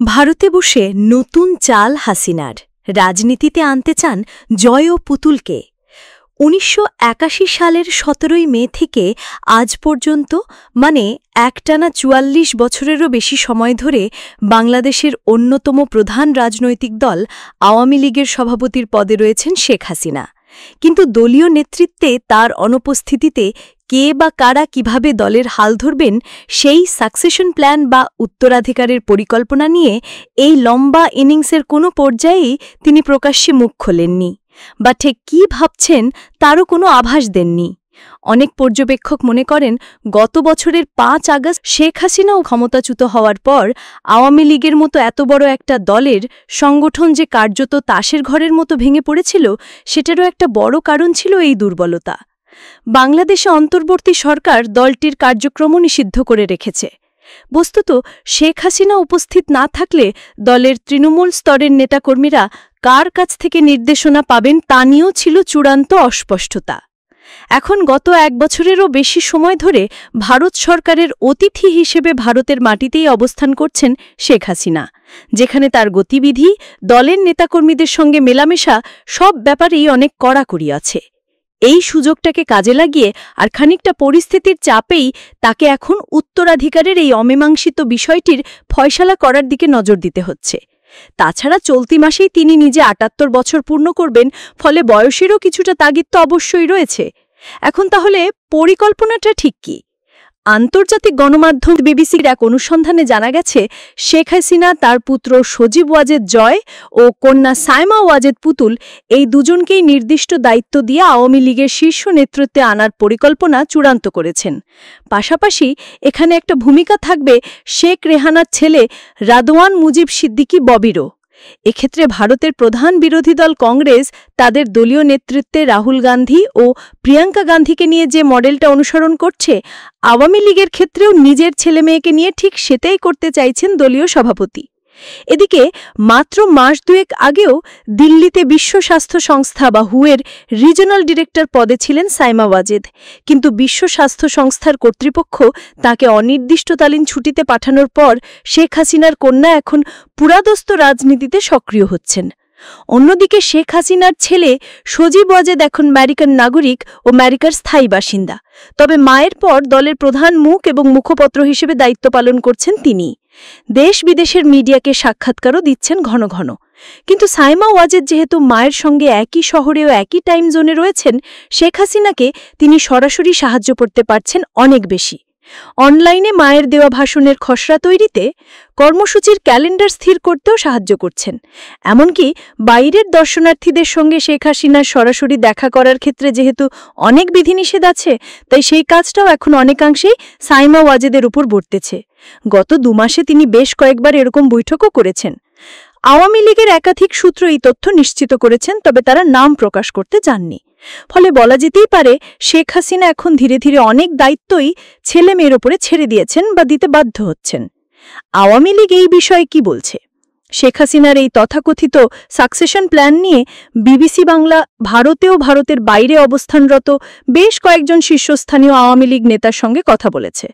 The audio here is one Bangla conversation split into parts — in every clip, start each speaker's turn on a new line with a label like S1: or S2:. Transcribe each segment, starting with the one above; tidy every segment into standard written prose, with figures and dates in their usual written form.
S1: ভারতে বসে নতুন চাল হাসিনার রাজনীতিতে আনতে চান জয় ও পুতুলকে। ১৯৮১ সালের ১৭ই মে থেকে আজ পর্যন্ত মানে একটানা ৪৪ বছরেরও বেশি সময় ধরে বাংলাদেশের অন্যতম প্রধান রাজনৈতিক দল আওয়ামী লীগের সভাপতির পদে রয়েছেন শেখ হাসিনা। কিন্তু দলীয় নেতৃত্বে তার অনুপস্থিতিতে কে বা কারা কিভাবে দলের হাল ধরবেন সেই সাকসেশন প্ল্যান বা উত্তরাধিকারের পরিকল্পনা নিয়ে এই লম্বা ইনিংসের কোনো পর্যায়েই তিনি প্রকাশ্যে মুখ খোলেননি বা ঠিক কী ভাবছেন তারও কোনো আভাস দেননি। অনেক পর্যবেক্ষক মনে করেন গত বছরের ৫ আগস্ট শেখ হাসিনাও ক্ষমতাচ্যুত হওয়ার পর আওয়ামী লীগের মতো এত বড় একটা দলের সংগঠন যে কার্যত তাসের ঘরের মতো ভেঙে পড়েছিল সেটারও একটা বড় কারণ ছিল এই দুর্বলতা। বাংলাদেশে অন্তর্বর্তী সরকার দলটির কার্যক্রমও নিষিদ্ধ করে রেখেছে। বস্তুত শেখ হাসিনা উপস্থিত না থাকলে দলের তৃণমূল স্তরের নেতাকর্মীরা কার কাছ থেকে নির্দেশনা পাবেন তা নিয়েও ছিল চূড়ান্ত অস্পষ্টতা। এখন গত ১ বছরেরও বেশি সময় ধরে ভারত সরকারের অতিথি হিসেবে ভারতের মাটিতেই অবস্থান করছেন শেখ হাসিনা, যেখানে তার গতিবিধি, দলের নেতাকর্মীদের সঙ্গে মেলামেশা সব ব্যাপারেই অনেক কড়াকড়ি আছে। এই সুযোগটাকে কাজে লাগিয়ে আর খানিকটা পরিস্থিতির চাপেই তাকে এখন উত্তরাধিকারের এই অমীমাংসিত বিষয়টির ফয়সালা করার দিকে নজর দিতে হচ্ছে। তাছাড়া চলতি মাসেই তিনি নিজে ৭৮ বছর পূর্ণ করবেন, ফলে বয়সেরও কিছুটা তাগিদ তো অবশ্যই রয়েছে। এখন তাহলে পরিকল্পনাটা ঠিক কি? আন্তর্জাতিক গণমাধ্যম বিবিসির এক অনুসন্ধানে জানা গেছে শেখ হাসিনা, তার পুত্র সজীব ওয়াজেদ জয় ও কন্যা সাইমা ওয়াজেদ পুতুল এই দুজনকেই নির্দিষ্ট দায়িত্ব দিয়ে আওয়ামী লীগের শীর্ষ নেতৃত্বে আনার পরিকল্পনা চূড়ান্ত করেছেন। পাশাপাশি এখানে একটা ভূমিকা থাকবে শেখ রেহানার ছেলে রাদওয়ান মুজিব সিদ্দিকী ববিরও। এক্ষেত্রে ভারতের প্রধান বিরোধী দল কংগ্রেস তাদের দলীয় নেতৃত্বে রাহুল গান্ধী ও প্রিয়াঙ্কা গান্ধীকে নিয়ে যে মডেলটা অনুসরণ করছে, আওয়ামী লীগের ক্ষেত্রেও নিজের ছেলেমেয়েকে নিয়ে ঠিক সেটাই করতে চাইছেন দলীয় সভাপতি। এদিকে মাত্র মাস দুয়েক আগেও দিল্লিতে বিশ্ব স্বাস্থ্য সংস্থা বা হুয়ের রিজনাল ডিরেক্টর পদে ছিলেন সাইমা ওয়াজেদ, কিন্তু বিশ্ব স্বাস্থ্য সংস্থার কর্তৃপক্ষ তাকে অনির্দিষ্টকালীন ছুটিতে পাঠানোর পর শেখ হাসিনার কন্যা এখন পুরাদস্ত রাজনীতিতে সক্রিয় হচ্ছেন। অন্যদিকে শেখ হাসিনার ছেলে সজীব ওয়াজেদ এখন আমেরিকান নাগরিক ও আমেরিকার স্থায়ী বাসিন্দা, তবে মায়ের পর দলের প্রধান মুখ এবং মুখপত্র হিসেবে দায়িত্ব পালন করছেন তিনি। দেশ বিদেশের মিডিয়াকে সাক্ষাৎকারও দিচ্ছেন ঘন ঘন। কিন্তু সাইমা ওয়াজেদ যেহেতু মায়ের সঙ্গে একই শহরে ও একই টাইম জোনে রয়েছেন, শেখ হাসিনাকে তিনি সরাসরি সাহায্য করতে পারছেন অনেক বেশি। অনলাইনে মায়ের দেওয়া ভাষণের খসড়া তৈরিতে, কর্মসূচির ক্যালেন্ডার স্থির করতেও সাহায্য করছেন। এমনকি বাইরের দর্শনার্থীদের সঙ্গে শেখ হাসিনার সরাসরি দেখা করার ক্ষেত্রে যেহেতু অনেক বিধিনিষেধ আছে, তাই সেই কাজটাও এখন অনেকাংশেই সাইমা ওয়াজেদের উপর বর্তেছে। গত ২ মাসে তিনি বেশ কয়েকবার এরকম বৈঠকও করেছেন। আওয়ামী লীগের একাধিক সূত্র এই তথ্য নিশ্চিত করেছেন, তবে তারা নাম প্রকাশ করতে চাননি। ফলে বলা যেতেই পারে শেখ হাসিনা এখন ধীরে ধীরে অনেক দায়িত্বই ছেলে মেয়ের ওপরে ছেড়ে দিয়েছেন বা দিতে বাধ্য হচ্ছেন। আওয়ামী লীগ এই বিষয়ে কি বলছে? শেখ হাসিনার এই তথাকথিত সাকসেশন প্ল্যান নিয়ে বিবিসি বাংলা ভারতেও ভারতের বাইরে অবস্থানরত বেশ কয়েকজন শীর্ষস্থানীয় আওয়ামী লীগ নেতার সঙ্গে কথা বলেছে।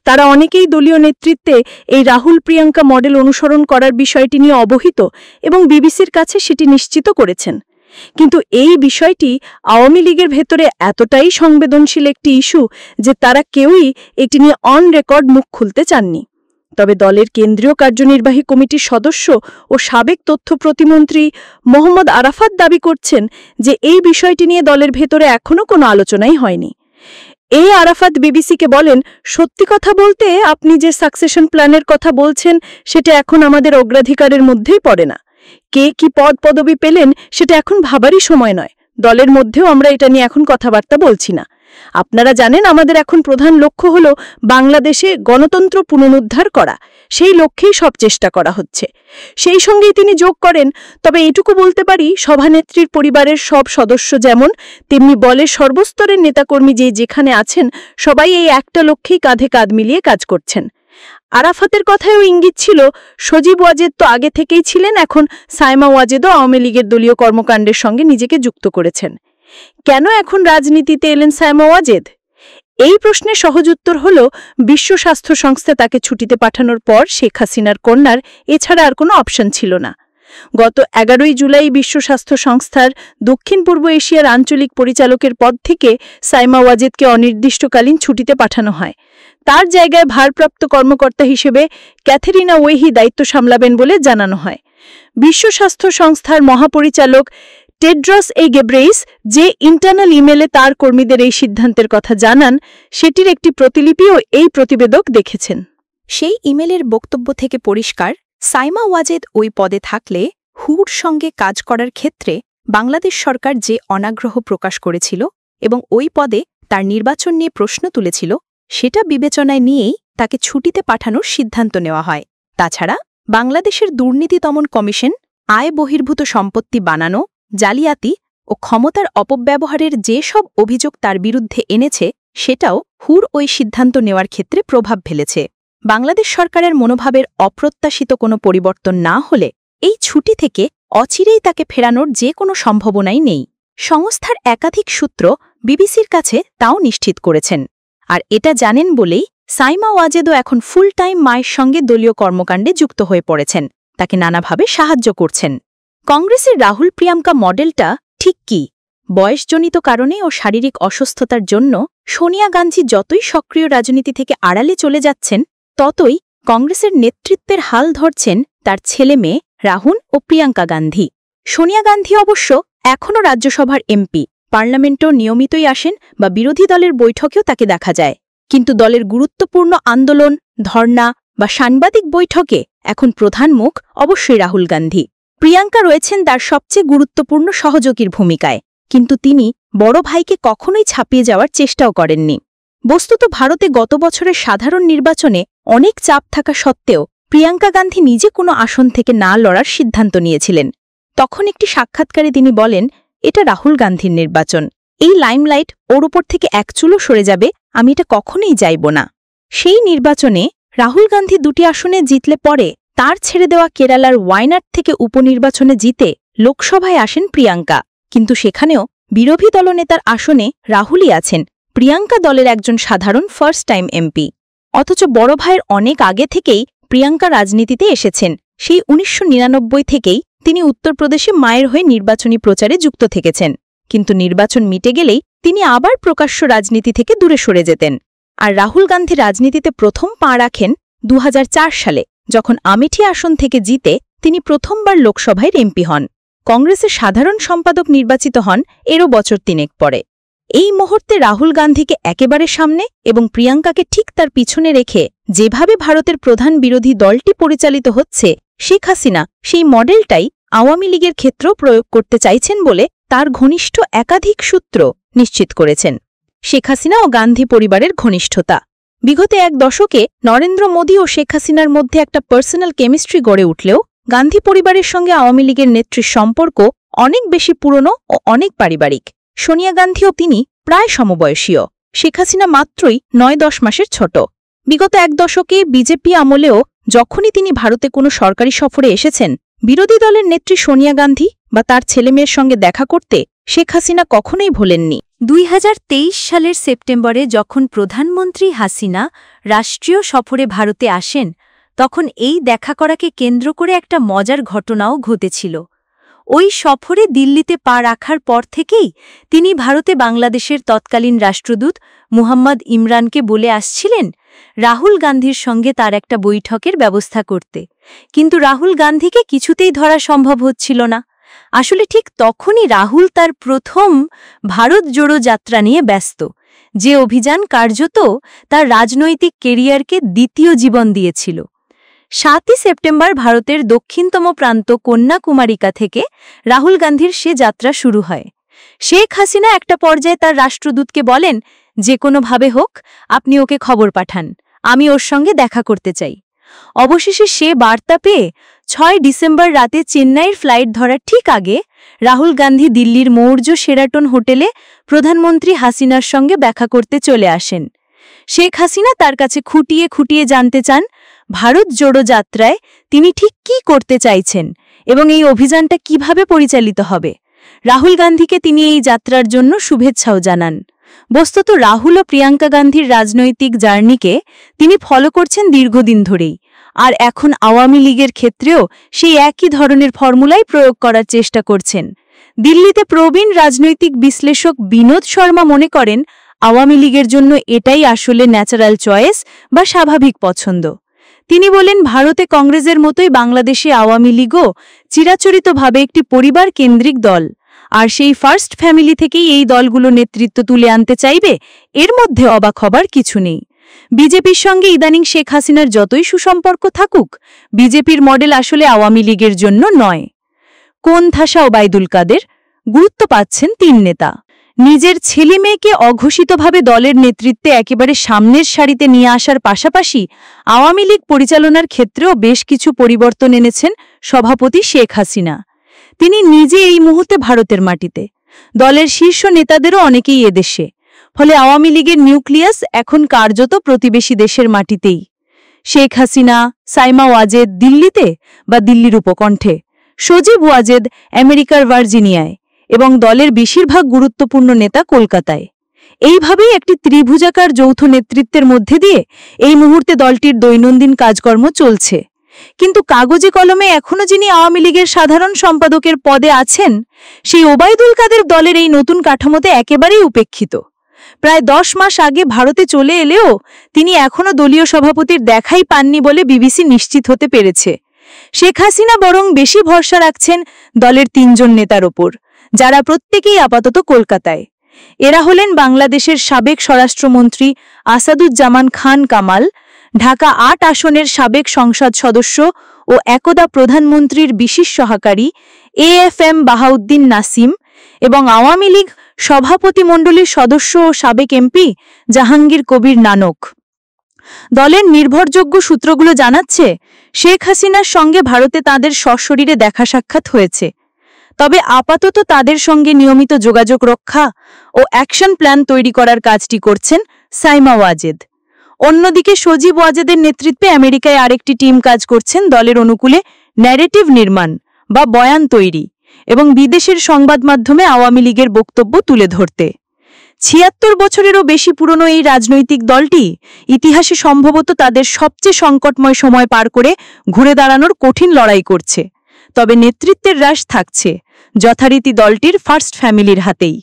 S1: তারা অনেকেই দলীয় নেতৃত্বে এই রাহুল প্রিয়াঙ্কা মডেল অনুসরণ করার বিষয়টি নিয়ে অবহিত এবং বিবিসির কাছে সেটি নিশ্চিত করেছেন। কিন্তু এই বিষয়টি আওয়ামী লীগের ভেতরে এতটাই সংবেদনশীল একটি ইস্যু যে তারা কেউই এটি নিয়ে অন রেকর্ড মুখ খুলতে চাননি। তবে দলের কেন্দ্রীয় কার্যনির্বাহী কমিটির সদস্য ও সাবেক তথ্য প্রতিমন্ত্রী মোহাম্মদ আরাফাত দাবি করছেন যে এই বিষয়টি নিয়ে দলের ভেতরে এখনও কোনো আলোচনাই হয়নি। এই আরাফাত বিবিসিকে বলেন, সত্যি কথা বলতে আপনি যে সাকসেশন প্ল্যানের কথা বলছেন সেটা এখন আমাদের অগ্রাধিকারের মধ্যেই পড়ে না। কে কি পদ পদবি পেলেন সেটা এখন ভাবারই সময় নয়। দলের মধ্যেও আমরা এটা নিয়ে এখন কথাবার্তা বলছি না। আপনারা জানেন আমাদের এখন প্রধান লক্ষ্য হল বাংলাদেশে গণতন্ত্র পুনরুদ্ধার করা। সেই লক্ষ্যেই সব চেষ্টা করা হচ্ছে। সেই সঙ্গেই তিনি যোগ করেন, তবে এটুকু বলতে পারি সভানেত্রীর পরিবারের সব সদস্য যেমন, তেমনি দলের সর্বস্তরের নেতাকর্মী যেখানে আছেন সবাই এই একটা লক্ষ্যেই কাঁধে কাঁধ মিলিয়ে কাজ করছেন। আরাফাতের কথায়ও ইঙ্গিত ছিল সজীব ওয়াজেদ তো আগে থেকেই ছিলেন, এখন সাইমা ওয়াজেদও আওয়ামী লীগের দলীয় কর্মকাণ্ডের সঙ্গে নিজেকে যুক্ত করেছেন। কেন এখন রাজনীতিতে এলেন সাইমা ওয়াজেদ? এই প্রশ্নের সহজ উত্তর হল বিশ্ব স্বাস্থ্য সংস্থা তাকে ছুটিতে পাঠানোর পর শেখ হাসিনার কন্যার এছাড়া আর কোনো অপশন ছিল না। গত 11 জুলাই বিশ্ব স্বাস্থ্য সংস্থার দক্ষিণ পূর্ব এশিয়ার আঞ্চলিক পরিচালকের পদ থেকে সাইমা ওয়াজেদকে অনির্দিষ্টকালীন ছুটিতে পাঠানো হয়। তার জায়গায় ভারপ্রাপ্ত কর্মকর্তা হিসেবে ক্যাথেরিনা ওয়েহি দায়িত্ব সামলাবেন বলে জানানো হয়। বিশ্ব স্বাস্থ্য সংস্থার মহাপরিচালক টেড্রস গেব্রেইস যে ইন্টারনাল ইমেলে তার কর্মীদের এই সিদ্ধান্তের কথা জানান, সেটির একটি প্রতিলিপিও এই প্রতিবেদক দেখেছেন।
S2: সেই ইমেলের বক্তব্য থেকে পরিষ্কার, সাইমা ওয়াজেদ ওই পদে থাকলে হুর সঙ্গে কাজ করার ক্ষেত্রে বাংলাদেশ সরকার যে অনাগ্রহ প্রকাশ করেছিল এবং ওই পদে তার নির্বাচন নিয়ে প্রশ্ন তুলেছিল, সেটা বিবেচনায় নিয়েই তাকে ছুটিতে পাঠানোর সিদ্ধান্ত নেওয়া হয়। তাছাড়া বাংলাদেশের দুর্নীতি দমন কমিশন আয় বহির্ভূত সম্পত্তি বানানো, জালিয়াতি ও ক্ষমতার অপব্যবহারের যে সব অভিযোগ তার বিরুদ্ধে এনেছে, সেটাও হুর ওই সিদ্ধান্ত নেওয়ার ক্ষেত্রে প্রভাব ফেলেছে। বাংলাদেশ সরকারের মনোভাবের অপ্রত্যাশিত কোনো পরিবর্তন না হলে এই ছুটি থেকে অচিরেই তাকে ফেরানোর যে কোনো সম্ভাবনাই নেই। সংস্থার একাধিক সূত্র বিবিসির কাছে তাও নিশ্চিত করেছেন। আর এটা জানেন বলেই সাইমা ওয়াজেদও এখন ফুল টাইম মায়ের সঙ্গে দলীয় কর্মকাণ্ডে যুক্ত হয়ে পড়েছেন, তাকে নানাভাবে সাহায্য করছেন। কংগ্রেসের রাহুল প্রিয়াঙ্কা মডেলটা ঠিক কি? বয়সজনিত কারণে ও শারীরিক অসুস্থতার জন্য সোনিয়া গান্ধী যতই সক্রিয় রাজনীতি থেকে আড়ালে চলে যাচ্ছেন, ততই কংগ্রেসের নেতৃত্বের হাল ধরছেন তার ছেলে মেয়ে রাহুল ও প্রিয়াঙ্কা গান্ধী। সোনিয়া গান্ধী অবশ্য এখনও রাজ্যসভার এমপি, পার্লামেন্টেও নিয়মিতই আসেন বা বিরোধী দলের বৈঠকেও তাকে দেখা যায়। কিন্তু দলের গুরুত্বপূর্ণ আন্দোলন, ধর্না বা সাংবাদিক বৈঠকে এখন প্রধান মুখ অবশ্যই রাহুল গান্ধী। প্রিয়াঙ্কা রয়েছেন তার সবচেয়ে গুরুত্বপূর্ণ সহযোগীর ভূমিকায়, কিন্তু তিনি বড় ভাইকে কখনোই ছাপিয়ে যাওয়ার চেষ্টাও করেননি। বস্তুত ভারতে গত বছরের সাধারণ নির্বাচনে অনেক চাপ থাকা সত্ত্বেও প্রিয়াঙ্কা গান্ধী নিজে কোনো আসন থেকে না লড়ার সিদ্ধান্ত নিয়েছিলেন। তখন একটি সাক্ষাৎকারে তিনি বলেন, এটা রাহুল গান্ধীর নির্বাচন, এই লাইমলাইট ওর উপর থেকে এক চুলও সরে যাবে, আমি এটা কখনোই চাইব না। সেই নির্বাচনে রাহুল গান্ধী 2টি আসনে জিতলে পরে তার ছেড়ে দেওয়া কেরালার ওয়ায়নাড থেকে উপনির্বাচনে জিতে লোকসভায় আসেন প্রিয়াঙ্কা, কিন্তু সেখানেও বিরোধী দলনেতার আসনে রাহুলই আছেন, প্রিয়াঙ্কা দলের একজন সাধারণ ফার্স্ট টাইম এমপি। অথচ বড় ভাইয়ের অনেক আগে থেকেই প্রিয়াঙ্কা রাজনীতিতে এসেছেন। সেই 1999 থেকেই তিনি উত্তরপ্রদেশে মায়ের হয়ে নির্বাচনী প্রচারে যুক্ত থেকেছেন, কিন্তু নির্বাচন মিটে গেলেই তিনি আবার প্রকাশ্য রাজনীতি থেকে দূরে সরে যেতেন। আর রাহুল গান্ধী রাজনীতিতে প্রথম পা রাখেন 2004 সালে, যখন আমেঠি আসন থেকে জিতে তিনি প্রথমবার লোকসভায় এমপি হন। কংগ্রেসের সাধারণ সম্পাদক নির্বাচিত হন এরও বছর 3 পরে। এই মুহূর্তে রাহুল গান্ধীকে একেবারে সামনে এবং প্রিয়াঙ্কাকে ঠিক তার পিছনে রেখে যেভাবে ভারতের প্রধান বিরোধী দলটি পরিচালিত হচ্ছে, শেখ হাসিনা সেই মডেলটাই আওয়ামী লীগের ক্ষেত্রেও প্রয়োগ করতে চাইছেন বলে তার ঘনিষ্ঠ একাধিক সূত্র নিশ্চিত করেছেন। শেখ হাসিনা ও গান্ধী পরিবারের ঘনিষ্ঠতা। বিগত 1 দশকে নরেন্দ্র মোদী ও শেখ হাসিনার মধ্যে একটা পার্সোনাল কেমিস্ট্রি গড়ে উঠলেও গান্ধী পরিবারের সঙ্গে আওয়ামী লীগের নেত্রীর সম্পর্ক অনেক বেশি পুরনো ও অনেক পারিবারিক। সোনিয়া গান্ধী ও তিনি প্রায় সমবয়সীয়, শেখ হাসিনা মাত্রই 9-10 মাসের ছোট। বিগত 1 দশকে বিজেপি আমলেও যখনই তিনি ভারতে কোনো সরকারি সফরে এসেছেন, বিরোধী দলের নেত্রী সোনিয়া গান্ধী বা তার ছেলেমেয়ের সঙ্গে দেখা করতে শেখ হাসিনা কখনোই ভোলেননি। 2023 সালের সেপ্টেম্বরে যখন প্রধানমন্ত্রী হাসিনা রাষ্ট্রীয় সফরে ভারতে আসেন, তখন এই দেখা করাকে কেন্দ্র করে একটা মজার ঘটনাও ঘটেছিল। ওই সফরে দিল্লিতে পা রাখার পর থেকেই তিনি ভারতে বাংলাদেশের তৎকালীন রাষ্ট্রদূত মুহাম্মদ ইমরানকে বলে আসছিলেন রাহুল গান্ধীর সঙ্গে তার একটা বৈঠকের ব্যবস্থা করতে, কিন্তু রাহুল গান্ধীকে কিছুতেই ধরা সম্ভব হচ্ছিল না। আসলে ঠিক তখনই রাহুল তার প্রথম ভারত জোড়ো যাত্রা নিয়ে ব্যস্ত, যে অভিযান কার্যত তার রাজনৈতিক কেরিয়ারকে দ্বিতীয় জীবন দিয়েছিল। 7 সেপ্টেম্বর ভারতের দক্ষিণতম প্রান্ত কন্যাকুমারিকা থেকে রাহুল গান্ধীর সে যাত্রা শুরু হয়। শেখ হাসিনা একটা পর্যায়ে তার রাষ্ট্রদূতকে বলেন, যে কোনোভাবে হোক আপনি ওকে খবর পাঠান, আমি ওর সঙ্গে দেখা করতে চাই। অবশেষে সে বার্তা পেয়ে 6 ডিসেম্বর রাতে চেন্নাইয়ের ফ্লাইট ধরার ঠিক আগে রাহুল গান্ধী দিল্লির মৌর্য শেরাটন হোটেলে প্রধানমন্ত্রী হাসিনার সঙ্গে দেখা করতে চলে আসেন। শেখ হাসিনা তার কাছে খুঁটিয়ে খুঁটিয়ে জানতে চান ভারত জোড়ো যাত্রায় তিনি ঠিক কী করতে চাইছেন এবং এই অভিযানটা কিভাবে পরিচালিত হবে। রাহুল গান্ধীকে তিনি এই যাত্রার জন্য শুভেচ্ছাও জানান।
S1: বস্তুত রাহুল ও প্রিয়াঙ্কা গান্ধীর রাজনৈতিক জার্নিকে তিনি ফলো করছেন দীর্ঘদিন ধরেই, আর এখন আওয়ামী লীগের ক্ষেত্রেও সেই একই ধরনের ফর্মুলাই প্রয়োগ করার চেষ্টা করছেন। দিল্লিতে প্রবীণ রাজনৈতিক বিশ্লেষক বিনোদ শর্মা মনে করেন আওয়ামী লীগের জন্য এটাই আসলে ন্যাচারাল চয়েস বা স্বাভাবিক পছন্দ। তিনি বলেন, ভারতে কংগ্রেসের মতোই বাংলাদেশে আওয়ামী লীগও চিরাচরিতভাবে একটি পরিবার কেন্দ্রিক দল, আর সেই ফার্স্ট ফ্যামিলি থেকেই এই দলগুলো নেতৃত্ব তুলে আনতে চাইবে, এর মধ্যে অবাক হবার কিছু নেই। বিজেপির সঙ্গে ইদানিং শেখ হাসিনার যতই সুসম্পর্ক থাকুক, বিজেপির মডেল আসলে আওয়ামী লীগের জন্য নয়। কোণঠাসা ওবায়দুল কাদের গুরুত্ব পাচ্ছেন 3 নেতা। নিজের ছেলে মেয়েকে অঘোষিতভাবে দলের নেতৃত্বে একেবারে সামনের সারিতে নিয়ে আসার পাশাপাশি আওয়ামী লীগ পরিচালনার ক্ষেত্রেও বেশ কিছু পরিবর্তন এনেছেন সভাপতি শেখ হাসিনা। তিনি নিজে এই মুহূর্তে ভারতের মাটিতে, দলের শীর্ষ নেতাদেরও অনেকেই এদেশে, ফলে আওয়ামী লীগের নিউক্লিয়াস এখন কার্যত প্রতিবেশী দেশের মাটিতেই। শেখ হাসিনা, সাইমা ওয়াজেদ দিল্লিতে বা দিল্লির উপকণ্ঠে, সজীব ওয়াজেদ আমেরিকার ভার্জিনিয়ায় এবং দলের বেশিরভাগ গুরুত্বপূর্ণ নেতা কলকাতায়। এইভাবেই একটি ত্রিভুজাকার যৌথ নেতৃত্বের মধ্যে দিয়ে এই মুহূর্তে দলটির দৈনন্দিন কাজকর্ম চলছে। কিন্তু কাগজে কলমে এখনও যিনি আওয়ামী লীগের সাধারণ সম্পাদকের পদে আছেন, সেই ওবায়দুল কাদের দলের এই নতুন কাঠামোতে একেবারেই উপেক্ষিত। প্রায় 10 মাস আগে ভারতে চলে এলেও তিনি এখনও দলীয় সভাপতির দেখাই পাননি বলে বিবিসি নিশ্চিত হতে পেরেছে। শেখ হাসিনা বরং বেশি ভরসা রাখছেন দলের 3 জন নেতার ওপর, যারা প্রত্যেকেই আপাতত কলকাতায়। এরা হলেন বাংলাদেশের সাবেক স্বরাষ্ট্রমন্ত্রী আসাদুজ্জামান খান কামাল, ঢাকা 8 আসনের সাবেক সংসদ সদস্য ও একদা প্রধানমন্ত্রীর বিশেষ সহকারী AFM বাহাউদ্দিন নাসিম এবং আওয়ামী লীগ সভাপতিমণ্ডলীর সদস্য ও সাবেক এমপি জাহাঙ্গীর কবির নানক। দলের নির্ভরযোগ্য সূত্রগুলো জানাচ্ছে, শেখ হাসিনার সঙ্গে ভারতে তাদের সশরীরে দেখা সাক্ষাৎ হয়েছে, তবে আপাতত তাদের সঙ্গে নিয়মিত যোগাযোগ রক্ষা ও অ্যাকশন প্ল্যান তৈরি করার কাজটি করছেন সাইমা ওয়াজেদ। অন্যদিকে সজীব ওয়াজেদের নেতৃত্বে আমেরিকায় আরেকটি টিম কাজ করছেন দলের অনুকূলে ন্যারেটিভ নির্মাণ বা বয়ান তৈরি এবং বিদেশের সংবাদ মাধ্যমে আওয়ামী লীগের বক্তব্য তুলে ধরতে। ৭৬ বছরেরও বেশি পুরনো এই রাজনৈতিক দলটি ইতিহাসে সম্ভবত তাদের সবচেয়ে সংকটময় সময় পার করে ঘুরে দাঁড়ানোর কঠিন লড়াই করছে। তবে নেতৃত্বের হ্রাস থাকছে যথারীতি দলটির ফার্স্ট ফ্যামিলির হাতেই।